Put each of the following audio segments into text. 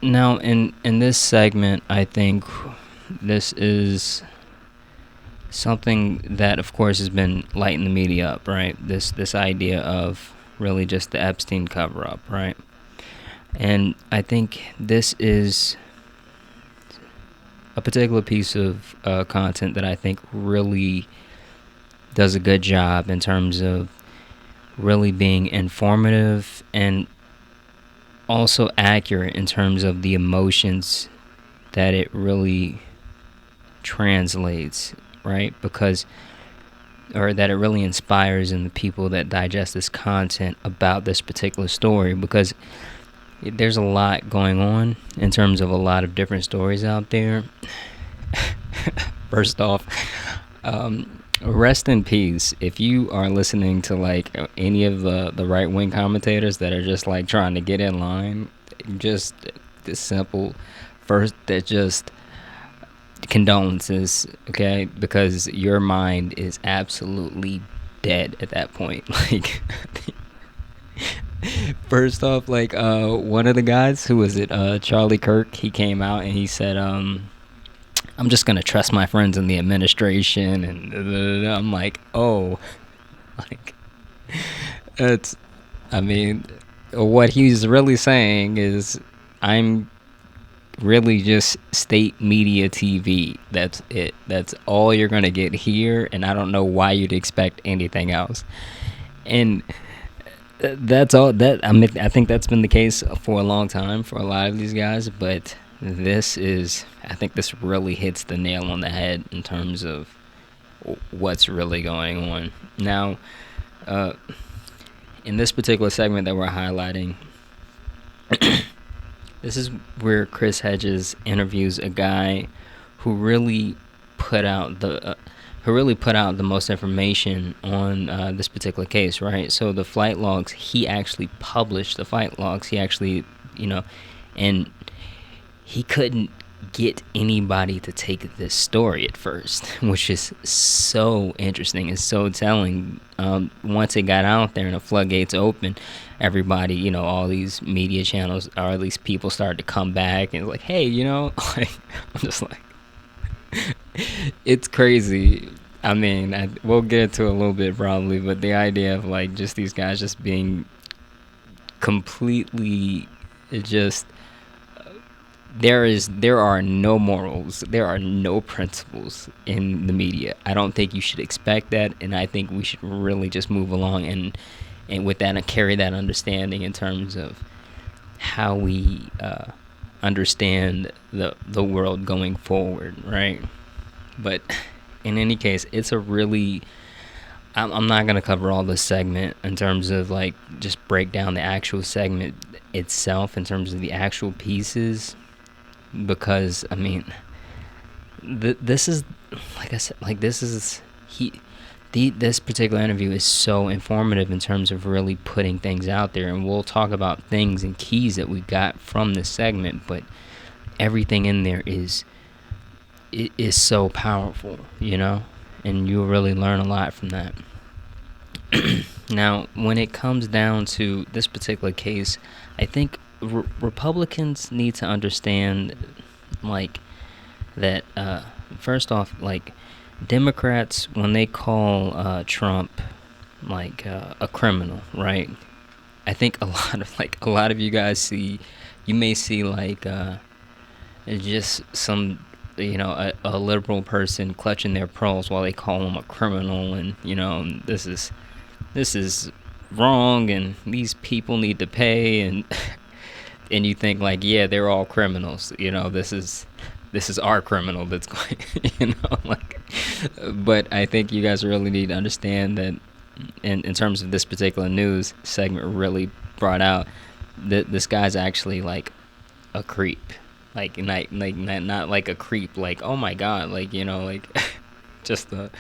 Now, in this segment, I think this is something that, of course, has been lighting the media up, right? This idea of really just the Epstein cover up, right? And I think this is a particular piece of content that I think really does a good job in terms of really being informative and also accurate in terms of the emotions that it really translates, right? Or that it really inspires in the people that digest this content about this particular story, because there's a lot going on in terms of a lot of different stories out there. First off, rest in peace if you are listening to like any of the right wing commentators that are just like trying to get in line. Just this simple first, that just condolences, okay, because your mind is absolutely dead at that point. Like, first off, like one of the guys, who was it, Charlie Kirk, he came out and he said, I'm just gonna trust my friends in the administration, and I'm like, oh, like, it's, I mean, what he's really saying is, I'm really just state media TV. That's it. That's all you're gonna get here, and I don't know why you'd expect anything else. And that's all. That, I mean, I think that's been the case for a long time for a lot of these guys, but I think this really hits the nail on the head in terms of what's really going on now. In this particular segment that we're highlighting, this is where Chris Hedges interviews a guy who really put out the most information on this particular case, right? So the flight logs, he actually published the flight logs. He actually, and he couldn't get anybody to take this story at first, which is so interesting and so telling. Once it got out there and the floodgates opened, everybody, all these media channels, or at least people, started to come back and like, hey, like, I'm just like, it's crazy. I mean, we'll get into it a little bit probably, but the idea of like just these guys just being completely just, there are no morals, there are no principles in the media. I don't think you should expect that, and I think we should really just move along and with that, and carry that understanding in terms of how we understand the world going forward, right? But in any case, it's a really, I'm not going to cover all this segment in terms of like just break down the actual segment itself in terms of the actual pieces, because I mean, this is, like I said, like this particular interview is so informative in terms of really putting things out there, and we'll talk about things and keys that we got from this segment, but everything in there is so powerful, and you'll really learn a lot from that. Now, when it comes down to this particular case, I think Republicans need to understand, like, that first off, like, Democrats, when they call Trump like a criminal, right? I think a lot of you guys you may see like just some, a liberal person clutching their pearls while they call him a criminal, and this is wrong, and these people need to pay, and and you think like, yeah, they're all criminals, this is our criminal that's going, like, but I think you guys really need to understand that in terms of this particular news segment really brought out that this guy's actually like a creep, like not like a creep, like, oh my god, like, like just a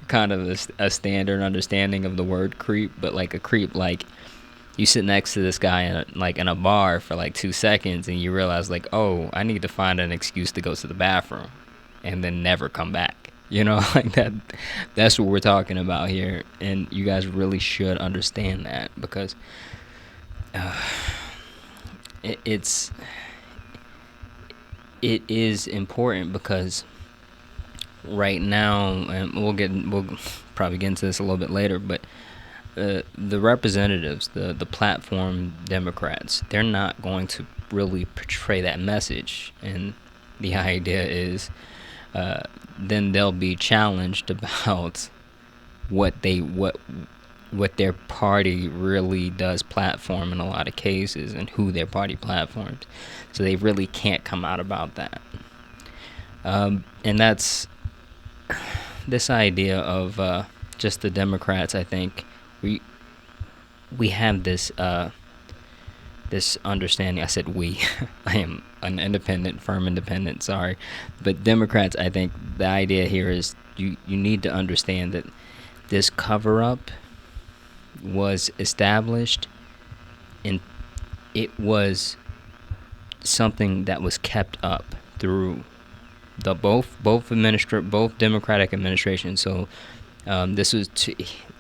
kind of a standard understanding of the word creep, but like a creep, like you sit next to this guy in a bar for like 2 seconds and you realize like, oh, I need to find an excuse to go to the bathroom, and then never come back. Like that. That's what we're talking about here, and you guys really should understand that, because it's it is important because right now, and we'll probably get into this a little bit later, but the representatives, the platform Democrats, they're not going to really portray that message, and the idea is then they'll be challenged about what their party really does platform in a lot of cases, and who their party platforms. So they really can't come out about that. And that's this idea of just the Democrats. I think we have this this understanding. I said we. I am an firm independent. Sorry, but Democrats. I think the idea here is you need to understand that this cover-up was established, and it was something that was kept up through the both Democratic administrations. So this was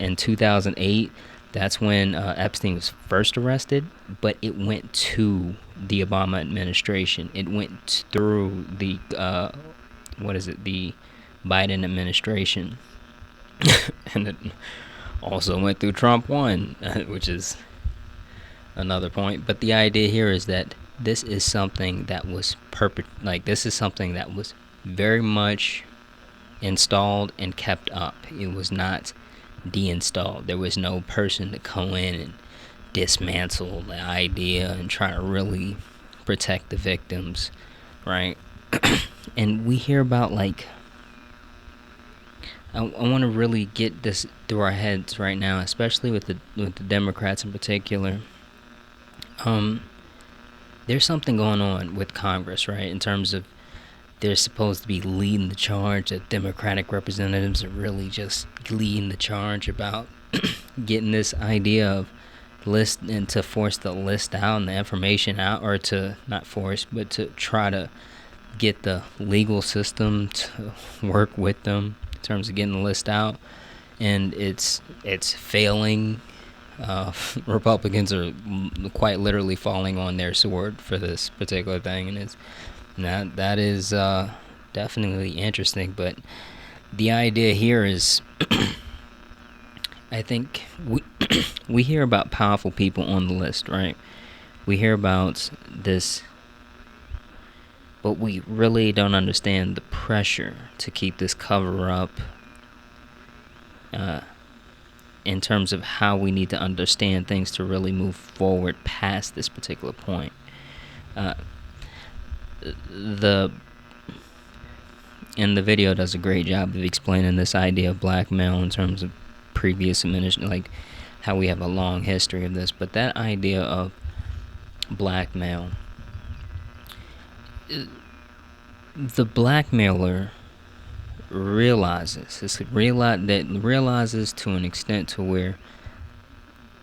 in 2008. That's when Epstein was first arrested, but it went to the Obama administration. It went through the the Biden administration, and it also went through Trump 1, which is another point. But the idea here is that this is something that was this is something that was very much installed and kept up. It was not deinstalled. There was no person to come in and dismantle the idea and try to really protect the victims, right? And we hear about I want to really get this through our heads right now, especially with the Democrats in particular. There's something going on with Congress, right? In terms of they're supposed to be leading the charge. The Democratic representatives are really just leading the charge about getting this idea of list, and to force the list out and the information out, or to not force, but to try to get the legal system to work with them in terms of getting the list out. And it's failing. Republicans are quite literally falling on their sword for this particular thing, and that is definitely interesting. But the idea here is, I think we hear about powerful people on the list, right? We hear about this, but we really don't understand the pressure to keep this cover up. In terms of how we need to understand things to really move forward past this particular point. The video does a great job of explaining this idea of blackmail in terms of previous administration, like how we have a long history of this. But that idea of blackmail, the blackmailer realizes to an extent to where,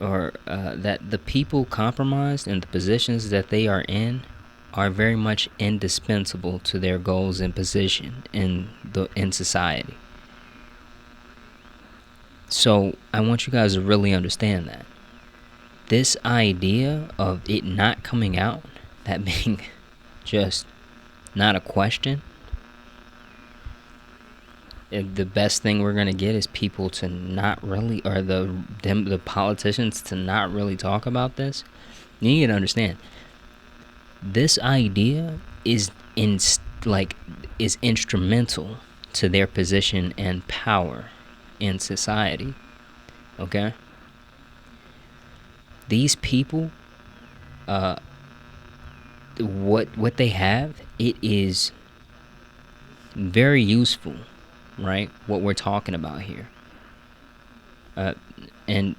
or that the people compromised and the positions that they are in are very much indispensable to their goals and position in society. So I want you guys to really understand that this idea of it not coming out, that being just not a question, the best thing we're going to get is people to not really, or the politicians to not really talk about this. You need to understand, this idea is instrumental to their position and power in society. Okay? These people, what they have, it is very useful. Right, what we're talking about here, and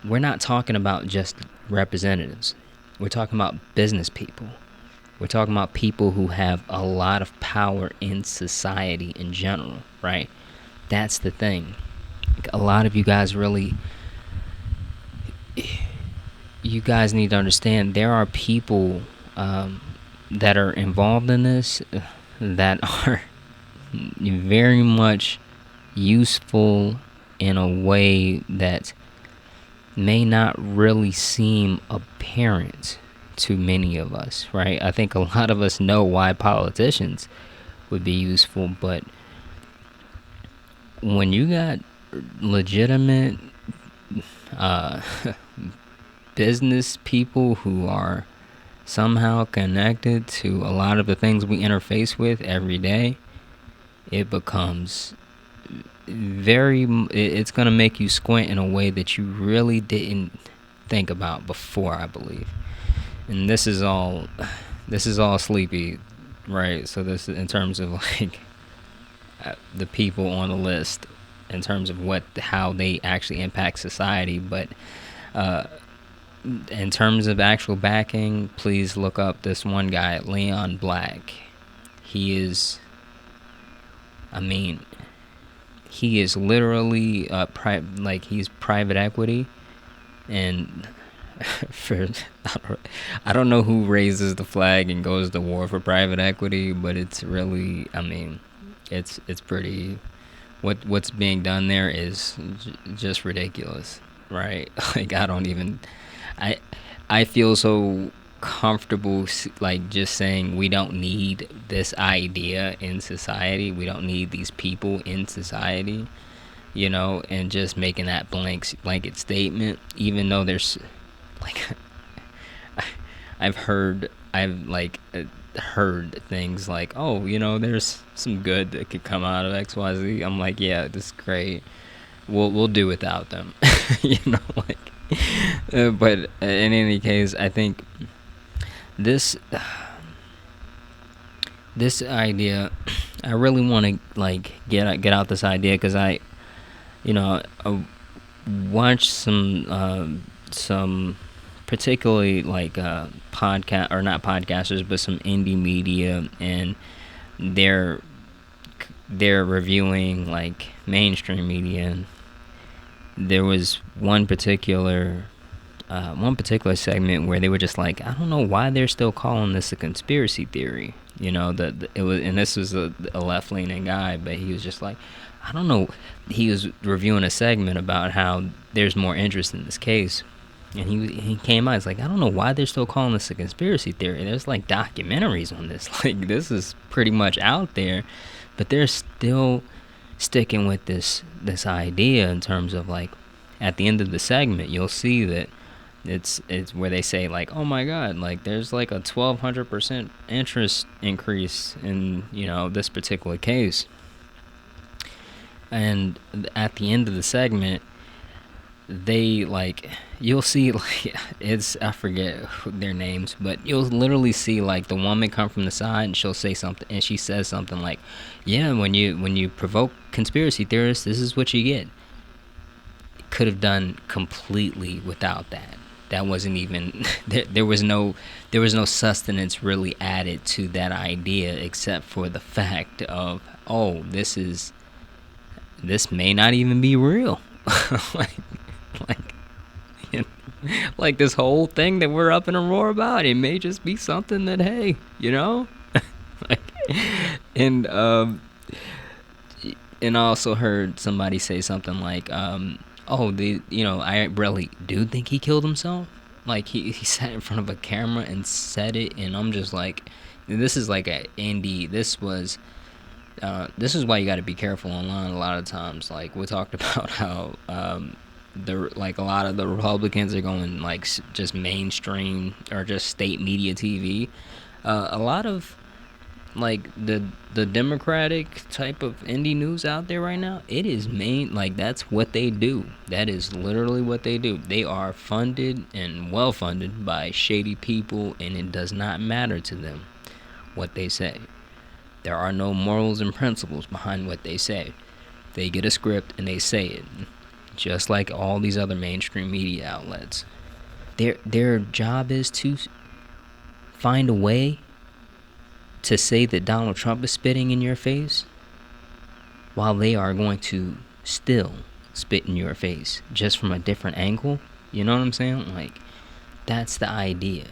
we're not talking about just representatives. We're talking about business people. We're talking about people who have a lot of power in society in general, right? That's the thing. A lot of you guys need to understand there are people that are involved in this that are very much useful in a way that may not really seem apparent to many of us, right? I think a lot of us know why politicians would be useful, but when you got legitimate uh, business people who are somehow connected to a lot of the things we interface with every day, it becomes it's going to make you squint in a way that you really didn't think about before, I believe. And this is all sleepy, right? So this in terms of like the people on the list, in terms of how they actually impact society, but uh, in terms of actual backing, please look up this one guy, Leon Black. He is, I mean, he is literally he's private equity, and for I don't know who raises the flag and goes to war for private equity, but it's really, I mean, it's pretty. What's being done there is just ridiculous, right? Like I I feel so comfortable like just saying we don't need this idea in society. We don't need these people in society, and just making that blanket statement, even though there's like I've heard things like, oh, there's some good that could come out of XYZ. I'm like, yeah, this is great. We'll do without them. Like but in any case, I think this this idea, I really want to like get out this idea, because I watched some particularly like podcast, or not podcasters, but some indie media, and they're reviewing like mainstream media. And there was one particular segment where they were just like, I don't know why they're still calling this a conspiracy theory. And this was a left leaning guy, but he was just like, I don't know. He was reviewing a segment about how there's more interest in this case. And he came out, he's like, I don't know why they're still calling this a conspiracy theory. There's like documentaries on this. Like, this is pretty much out there, but they're still sticking with this idea, in terms of like, at the end of the segment, you'll see that it's where they say like, oh my God, like there's like a 1,200% interest increase in this particular case. And at the end of the segment, they like, you'll see like, I forget their names, but you'll literally see like the woman come from the side, and she'll say something, and she says something like, yeah, when you provoke conspiracy theorists, this is what you get. Could have done completely without that. That wasn't even there was no sustenance really added to that idea, except for the fact of, oh, this may not even be real. like like this whole thing that we're up in a roar about, it may just be something that, hey, like, and I also heard somebody say something like, oh, I really do think he killed himself. Like, he sat in front of a camera and said it, and I'm just like, this is like a indie. This is why you got to be careful online a lot of times. Like, we talked about how a lot of the Republicans are going like just mainstream or just state media TV. A lot of like the Democratic type of indie news out there right now, it is that's what they do. That is literally what they do. They are funded and well funded by shady people, and it does not matter to them what they say. There are no morals and principles behind what they say. They get a script and they say it, just like all these other mainstream media outlets. Their job is to find a way to say that Donald Trump is spitting in your face, while they are going to still spit in your face, just from a different angle. You know what I'm saying? Like, that's the idea.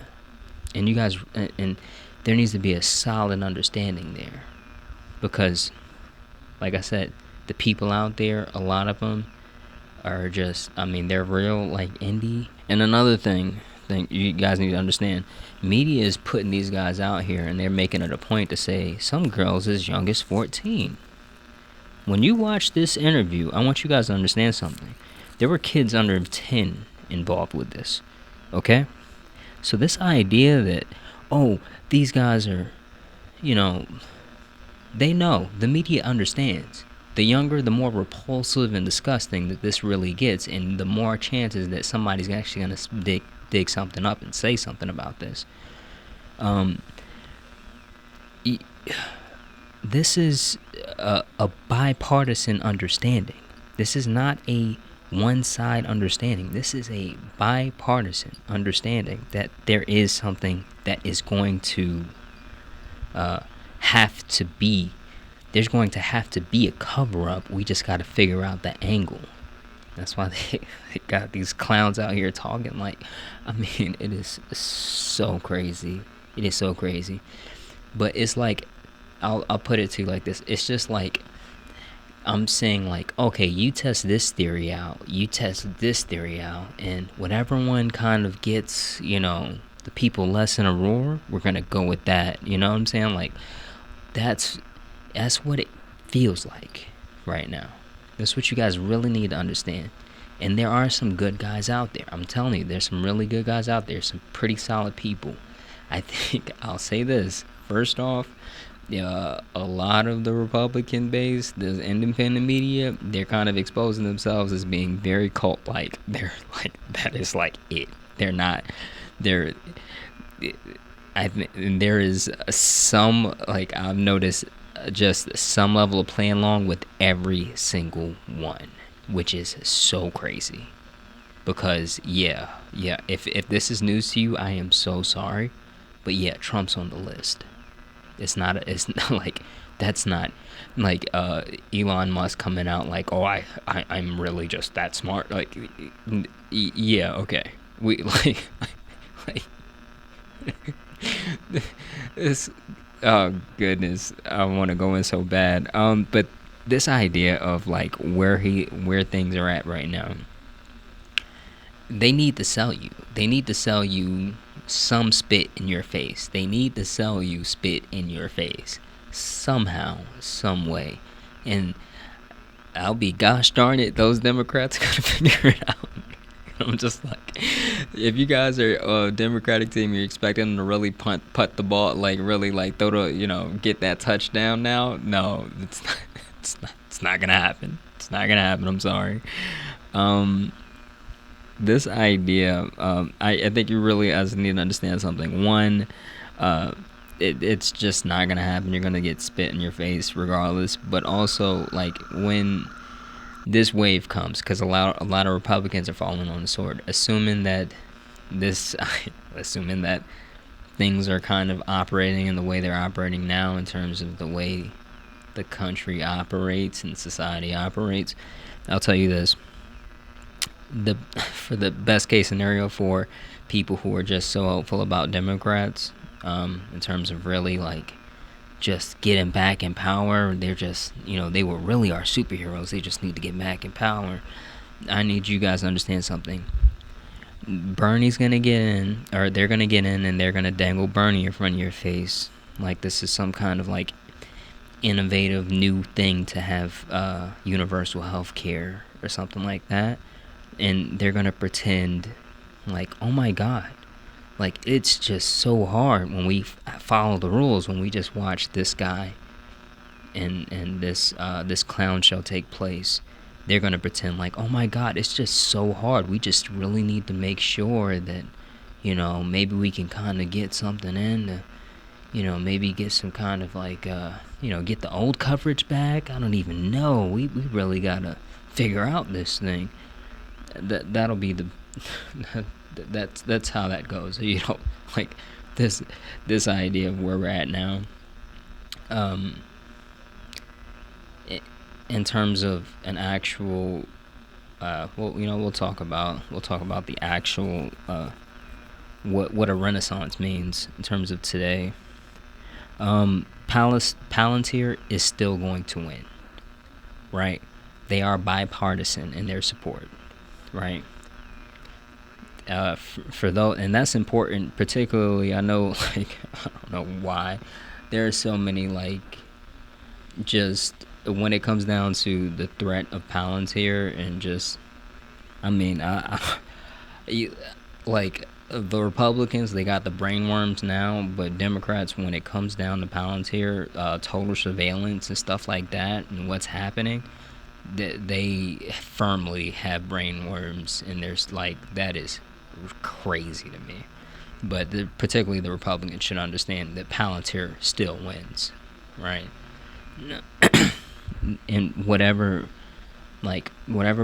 And you guys, and there needs to be a solid understanding there, because, like I said, the people out there, a lot of them are just, they're real like indie. And another thing thing you guys need to understand. Media is putting these guys out here, and they're making it a point to say some girls as young as 14. When you watch this interview, I want you guys to understand something. There were kids under 10 involved with this. Okay? So this idea that, oh, these guys are, you know, they know. The media understands. The younger, the more repulsive and disgusting that this really gets, and the more chances that somebody's actually going to dig something up and say something about this. This is a bipartisan understanding. This is not a one-side understanding. This is a bipartisan understanding that there is something that is going to have to be. There's going to have to be a cover-up. We just got to figure out the angle. That's why they got these clowns out here talking like, I mean, it is so crazy. It is so crazy. But it's like, I'll put it to you like this. It's just like, I'm saying like, okay, you test this theory out, you test this theory out, and whatever one kind of gets, the people less in a roar, we're going to go with that. You know what I'm saying? Like, that's what it feels like right now. That's what you guys really need to understand. And there are some good guys out there. I'm telling you, there's some really good guys out there, some pretty solid people. I think I'll say this. First off, a lot of the Republican base, the independent media, they're kind of exposing themselves as being very cult-like. They're like, that is like it. They're not. There is some, like, I've noticed just some level of playing along with every single one, which is so crazy. Because if this is news to you, I am so sorry, but yeah, Trump's on the list. It's not like, that's not like Elon Musk coming out like, oh, I'm really just that smart. Like, yeah, okay, we like this. Oh goodness, I want to go in so bad. But this idea of like where things are at right now, they need to sell you. They need to sell you some spit in your face. They need to sell you spit in your face somehow, some way. And I'll be gosh darn it, those Democrats gotta figure it out. I'm just like, if you guys are a Democratic team, you're expecting them to really putt the ball, like really like throw the, get that touchdown now. No, it's not gonna happen. It's not gonna happen. I'm sorry. This idea, I think you really guys need to understand something. One, it's just not gonna happen. You're gonna get spit in your face regardless. But also, like, when this wave comes, because a lot of Republicans are falling on the sword, assuming that things are kind of operating in the way they're operating now in terms of the way the country operates and society operates. I'll tell you this. For the best case scenario for people who are just so hopeful about Democrats, in terms of really like just getting back in power, they're just, they were really our superheroes. They just need to get back in power. I need you guys to understand something. Bernie's gonna get in, or they're gonna get in, and they're gonna dangle Bernie in front of your face like this is some kind of like innovative new thing to have universal health care or something like that. And they're gonna pretend like, oh my god, like it's just so hard when we follow the rules, when we just watch this guy and this clown show take place. They're gonna pretend like, oh my god, it's just so hard. We just really need to make sure that, maybe we can kind of get something in to, maybe get some kind of like, get the old coverage back. I don't even know. We really gotta figure out this thing. That'll be the that's how that goes. Like this idea of where we're at now, in terms of an actual we'll talk about the actual what a renaissance means in terms of today. Palantir is still going to win, right? They are bipartisan in their support, right? for those, and that's important. Particularly, I know, like, I don't know why there are so many, like, just when it comes down to the threat of Palantir and just, I mean, you, like, the Republicans, they got the brainworms now, but Democrats, when it comes down to Palantir, total surveillance and stuff like that, and what's happening, they firmly have brainworms, and there's, like, that is crazy to me. But particularly the Republicans should understand that Palantir still wins, right? And whatever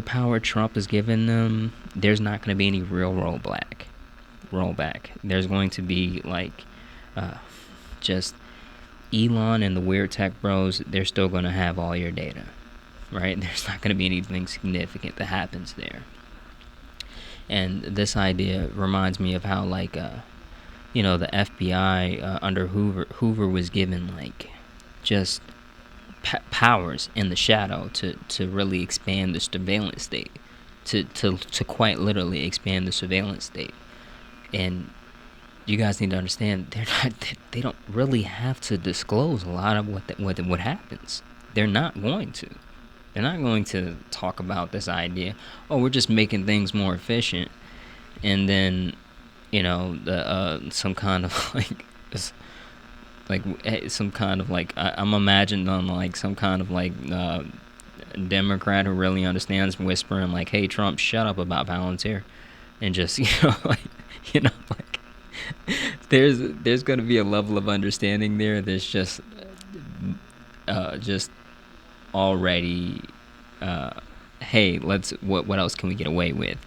power Trump has given them, there's not going to be any real rollback. There's going to be, like, just Elon and the weird tech bros. They're still going to have all your data, right? There's not going to be anything significant that happens there. And this idea reminds me of how, like, the FBI under Hoover was given, like, just powers in the shadow to really expand the surveillance state, to quite literally expand the surveillance state. And you guys need to understand, they don't really have to disclose a lot of what happens. They're not going to. They're not going to talk about this idea. Oh, we're just making things more efficient, and then, some kind of some kind of, like, I'm imagined on, like, some kind of, like, Democrat who really understands whispering, like, "Hey, Trump, shut up about Palantir," and just like, there's going to be a level of understanding there. There's just already, hey, what else can we get away with?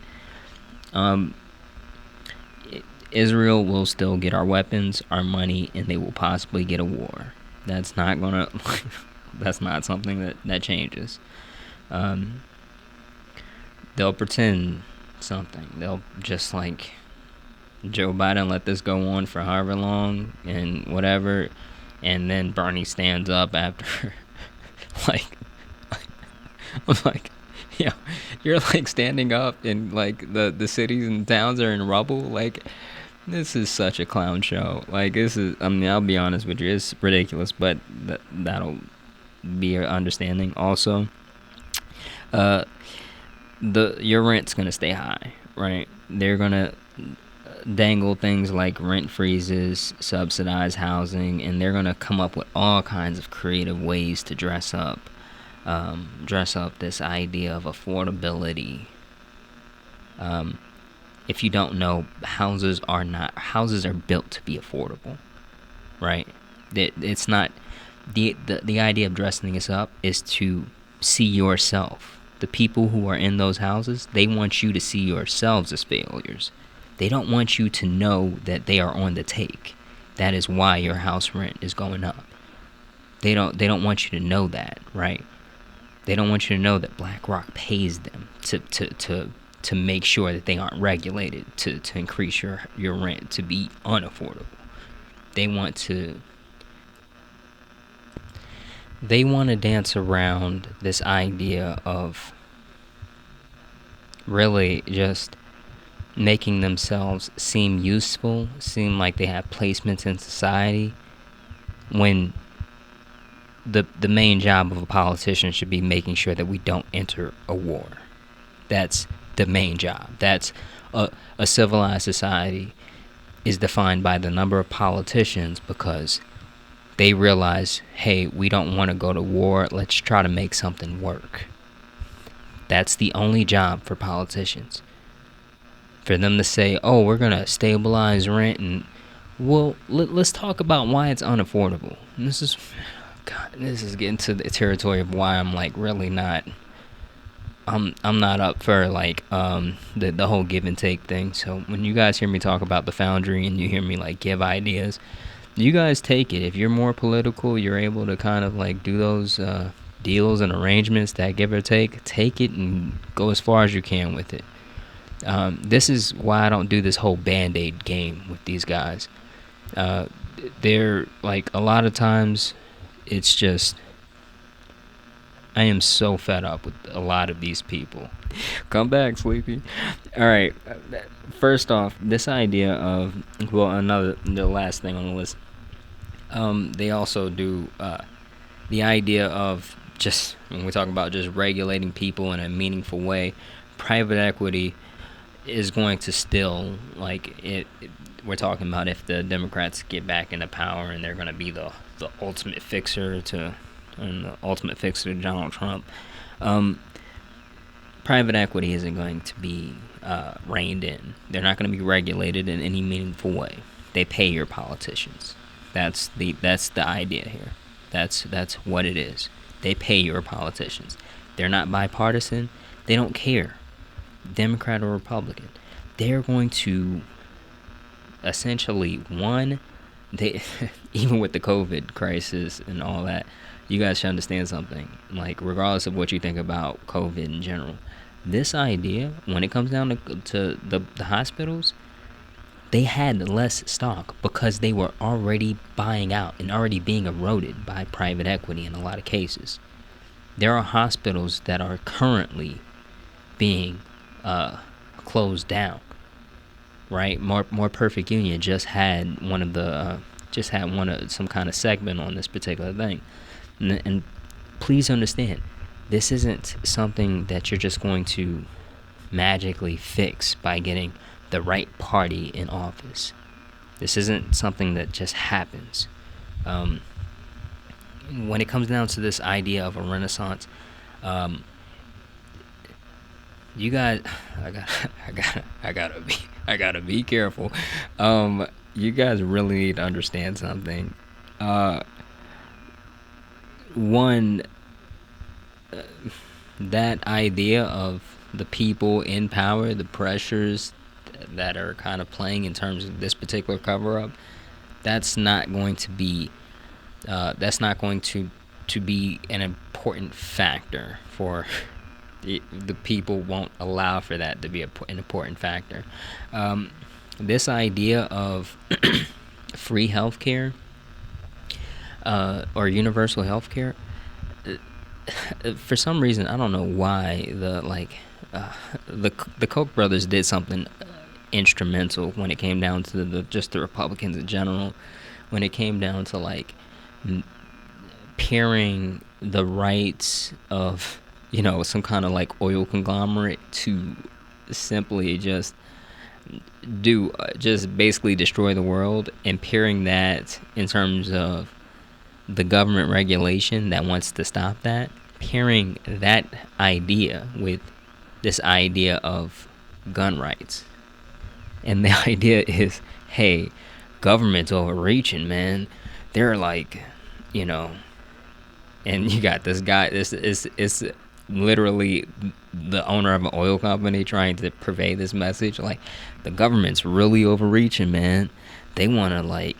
Israel will still get our weapons, our money, and they will possibly get a war. That's not gonna that's not something that changes. They'll pretend something. They'll just, like, Joe Biden let this go on for however long and whatever, and then Bernie stands up after like, I'm like, you're, like, standing up and, like, the cities and towns are in rubble. Like, this is such a clown show. Like, this is, I mean, I'll be honest with you, it's ridiculous, but that'll be your understanding. Also, your rent's gonna stay high, right? They're gonna dangle things like rent freezes, subsidized housing, and they're gonna come up with all kinds of creative ways to dress up this idea of affordability. If you don't know, houses are built to be affordable, right? It's not the idea of dressing this up is to see yourself. The people who are in those houses, they want you to see yourselves as failures. They don't want you to know that they are on the take. That is why your house rent is going up. They don't want you to know that, right? They don't want you to know that BlackRock pays them to make sure that they aren't regulated, to increase your rent, to be unaffordable. They want to dance around this idea of really just making themselves seem useful, seem like they have placements in society, when the main job of a politician should be making sure that we don't enter a war. That's the main job. That's a civilized society is defined by the number of politicians, because they realize, hey, we don't want to go to war. Let's try to make something work. That's the only job for politicians. For them to say, oh, we're going to stabilize rent, and, well, let's talk about why it's unaffordable. And this is getting to the territory of why I'm, like, really not, I'm not up for, like, the whole give and take thing. So when you guys hear me talk about the Foundry and you hear me, like, give ideas, you guys take it. If you're more political, you're able to kind of, like, do those deals and arrangements that give or take it and go as far as you can with it. This is why I don't do this whole Band-Aid game with these guys. They're, like, a lot of times it's just, I am so fed up with a lot of these people. Come back, Sleepy. All right. First off, this idea of, well, the last thing on the list. They also do the idea of, just when we talk about just regulating people in a meaningful way. Private equity is going to still, like, we're talking about if the Democrats get back into power and they're going to be the ultimate fixer to Donald Trump. Private equity isn't going to be reined in. They're not going to be regulated in any meaningful way. They pay your politicians. That's the idea here. That's what it is. They pay your politicians. They're not bipartisan. They don't care, Democrat or Republican. They're going to essentially, they even with the COVID crisis and all that, you guys should understand something. Like, regardless of what you think about COVID in general, this idea, when it comes down to the hospitals, they had less stock because they were already buying out and already being eroded by private equity in a lot of cases. There are hospitals that are currently being closed down. Right? More Perfect Union just had some kind of segment on this particular thing, and please understand, this isn't something that you're just going to magically fix by getting the right party in office. This isn't something that just happens. When it comes down to this idea of a renaissance, you guys, I gotta be careful. You guys really need to understand something. One, that idea of the people in power, the pressures that are kind of playing in terms of this particular cover-up, that's not going to be be an important factor for the people. Won't allow for that to be an important factor. This idea of free healthcare or universal healthcare, for some reason, I don't know why, the Koch brothers did something instrumental when it came down to the Republicans in general, when it came down to pairing the rights of some kind of oil conglomerate to simply just basically destroy the world, and pairing that in terms of the government regulation that wants to stop that, pairing that idea with this idea of gun rights. And the idea is, hey, government's overreaching, man. They're and you got this guy, this is literally the owner of an oil company trying to purvey this message, the government's really overreaching, man. They want to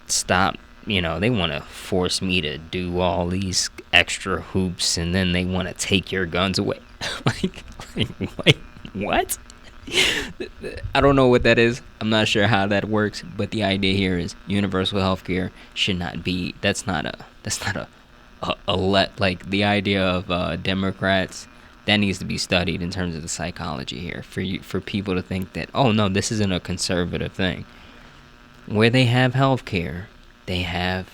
stop, they want to force me to do all these extra hoops, and then they want to take your guns away. What? I don't know what that is. I'm not sure how that works, but the idea here is universal healthcare should not be. That's not a the idea of Democrats. That needs to be studied in terms of the psychology here, for people to think that, oh no, this isn't a conservative thing. Where they have healthcare, they have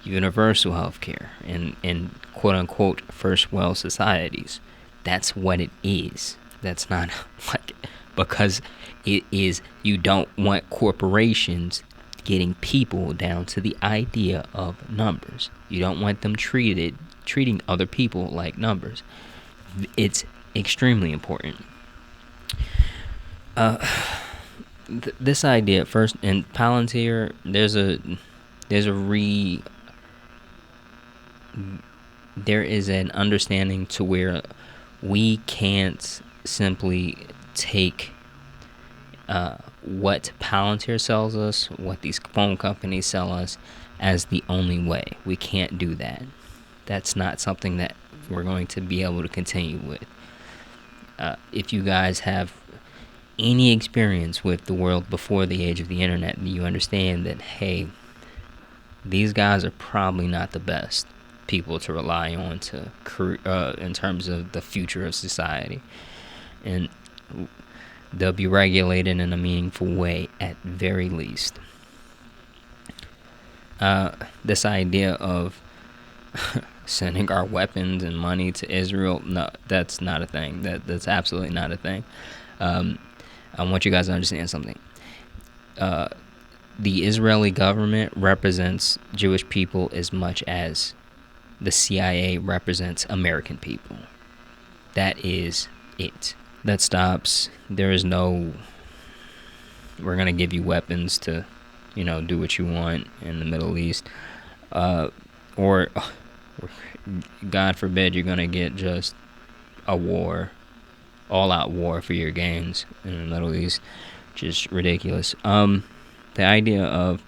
universal healthcare in quote unquote first world societies. That's what it is. That's not because it is. You don't want corporations getting people down to the idea of numbers. You don't want them treating other people like numbers. It's extremely important. This idea first in Palantir, there is an understanding to where we can't simply take what Palantir sells us, what these phone companies sell us, as the only way. We can't do that. That's not something that we're going to be able to continue with. If you guys have any experience with the world before the age of the internet, you understand that, hey, these guys are probably not the best people to rely on in terms of the future of society, and they'll be regulated in a meaningful way at very least. This idea of sending our weapons and money to Israel, no, that's not a thing. That's absolutely not a thing. I want you guys to understand something. The Israeli government represents Jewish people as much as the CIA represents American people. That is it. That stops. There is no, we're going to give you weapons to, do what you want in the Middle East. Or, God forbid, you're going to get just a war, all-out war for your gains in the Middle East. Just ridiculous. The idea of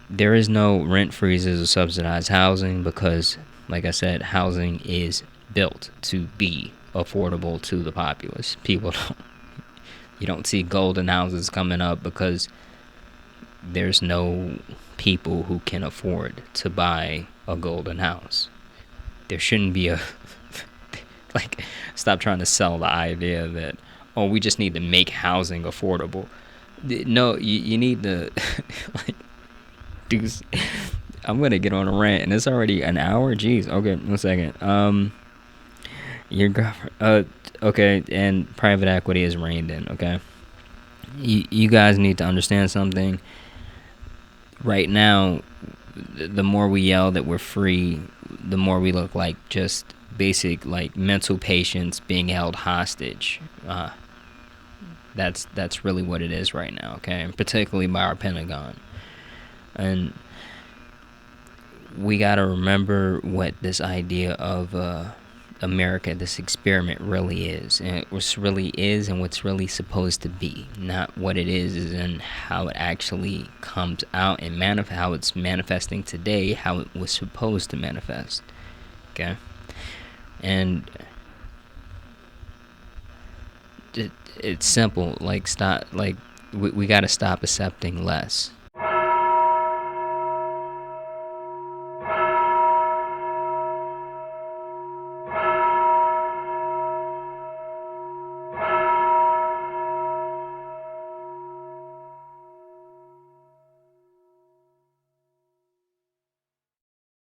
there is no rent freezes or subsidized housing because, like I said, housing is built to be affordable to the populace. You don't see golden houses coming up because there's no people who can afford to buy a golden house. There shouldn't be stop trying to sell the idea that, we just need to make housing affordable. No, you need to, I'm going to get on a rant, and it's already an hour? Jeez, okay, 1 second. Your government, okay, and private equity is reined in, okay? You guys need to understand something. Right now, the more we yell that we're free, the more we look like just basic, mental patients being held hostage. That's really what it is right now, okay? And particularly by our Pentagon. And we got to remember what this idea of America, this experiment really is, and what's really is and what's really supposed to be, not what it is and how it actually comes out and how it's manifesting today, how it was supposed to manifest, okay? And it's simple, we got to stop accepting less.